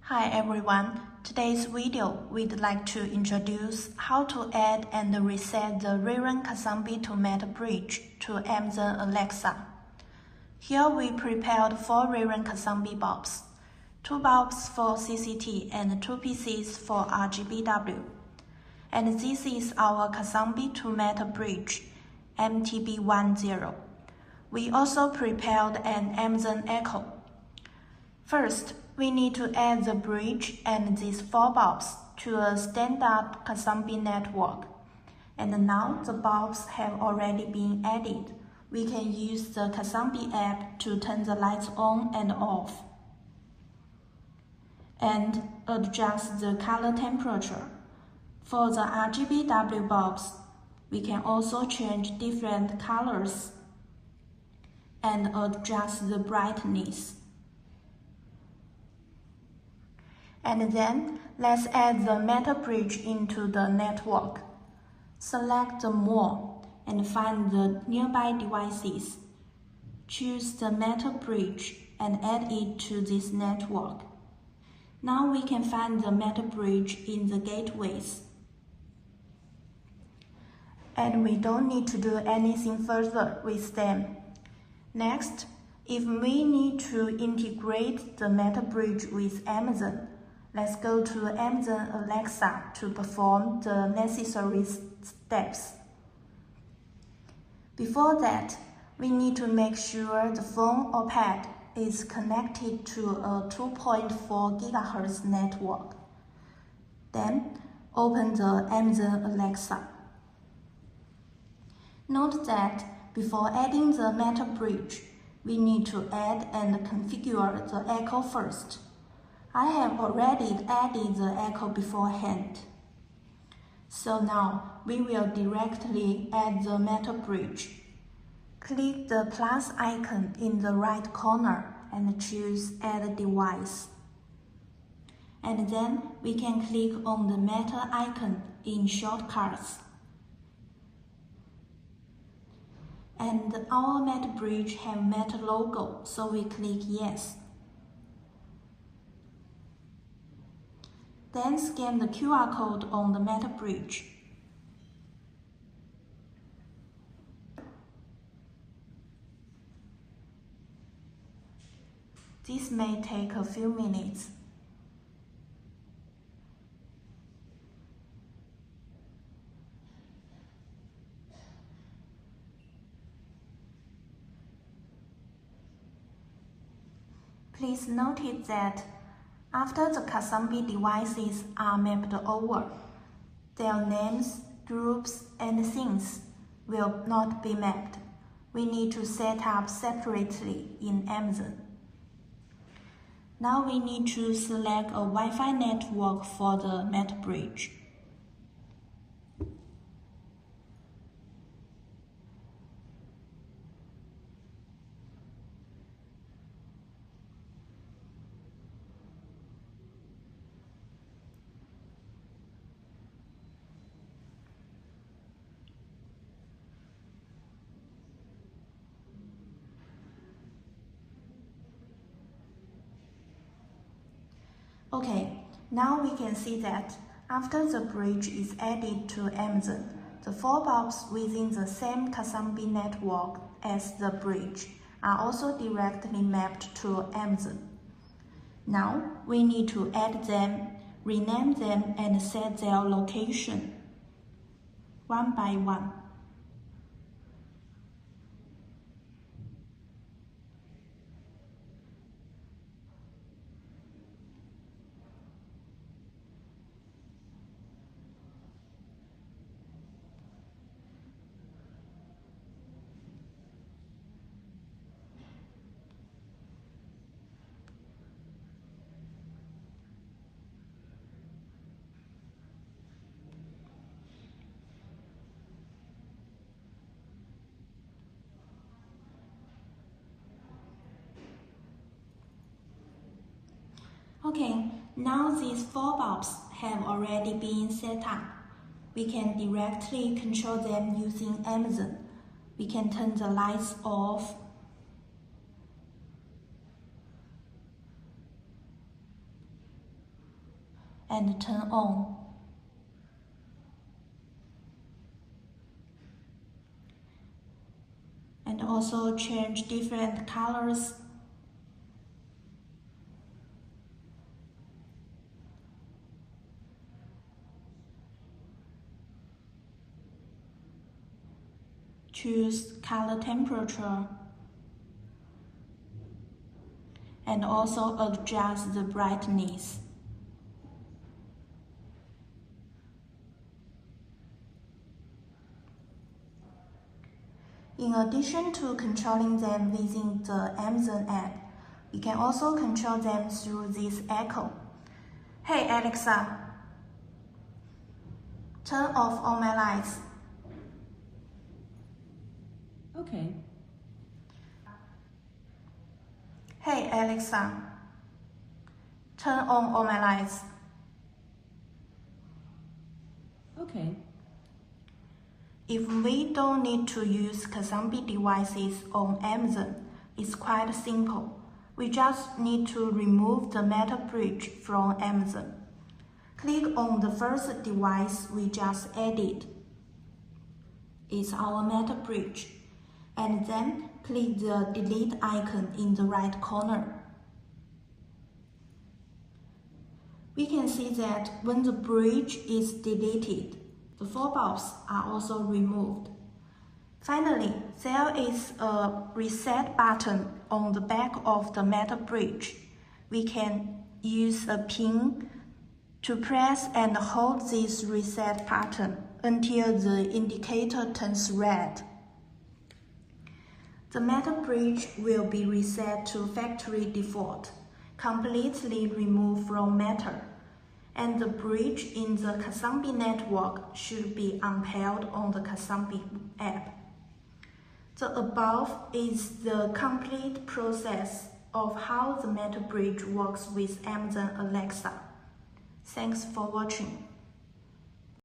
Hi everyone, today's video we'd like to introduce how to add and reset the Rayrun Casambi to Meta Bridge to Amazon Alexa. Here we prepared 4 Rayrun Casambi bulbs, 2 bulbs for CCT and 2 PCs for RGBW. And this is our Casambi to Meta Bridge, MTB10. We also prepared an Amazon Echo. First, we need to add the bridge and these 4 bulbs to a standard Casambi network. And now the bulbs have already been added. We can use the Casambi app to turn the lights on and off and adjust the color temperature. For the RGBW bulbs, we can also change different colors and adjust the brightness. And then, let's add the Meta Bridge into the network. Select the More and find the nearby devices. Choose the Meta Bridge and add it to this network. Now we can find the Meta Bridge in the gateways. And we don't need to do anything further with them. Next, if we need to integrate the Meta Bridge with Amazon, let's go to Amazon Alexa to perform the necessary steps. Before that, we need to make sure the phone or pad is connected to a 2.4 GHz network. Then, open the Amazon Alexa. Note that before adding the Meta Bridge, we need to add and configure the Echo first. I have already added the Echo beforehand. So now we will directly add the Meta Bridge. Click the plus icon in the right corner and choose Add Device. And then we can click on the Meta icon in Shortcuts. And our Meta Bridge have Meta logo, so we click Yes. Then scan the QR code on the Meta Bridge. This may take a few minutes. Please note that after the Casambi devices are mapped over, their names, groups, and things will not be mapped. We need to set up separately in Amazon. Now we need to select a Wi-Fi network for the Meta Bridge. Okay, now we can see that after the bridge is added to Amazon, the 4 bulbs within the same Casambi network as the bridge are also directly mapped to Amazon. Now we need to add them, rename them, and set their location one by one. Okay, now these 4 bulbs have already been set up. We can directly control them using Amazon. We can turn the lights off and turn on. And also change different colors. Choose color temperature. And also adjust the brightness. In addition to controlling them within the Amazon app, we can also control them through this echo. Hey Alexa, turn off all my lights. Okay. Hey Alexa, turn on all my lights. Okay. If we don't need to use Casambi devices on Amazon, it's quite simple. We just need to remove the metal bridge from Amazon. Click on the first device we just added. It's our metal bridge. And then click the delete icon in the right corner. We can see that when the bridge is deleted, the 4 bulbs are also removed. Finally, there is a reset button on the back of the metal bridge. We can use a pin to press and hold this reset button until the indicator turns red. The metal bridge will be reset to factory default, completely removed from metal, and the bridge in the Casambi network should be unpaired on the Casambi app. The above is the complete process of how the metal bridge works with Amazon Alexa. Thanks for watching.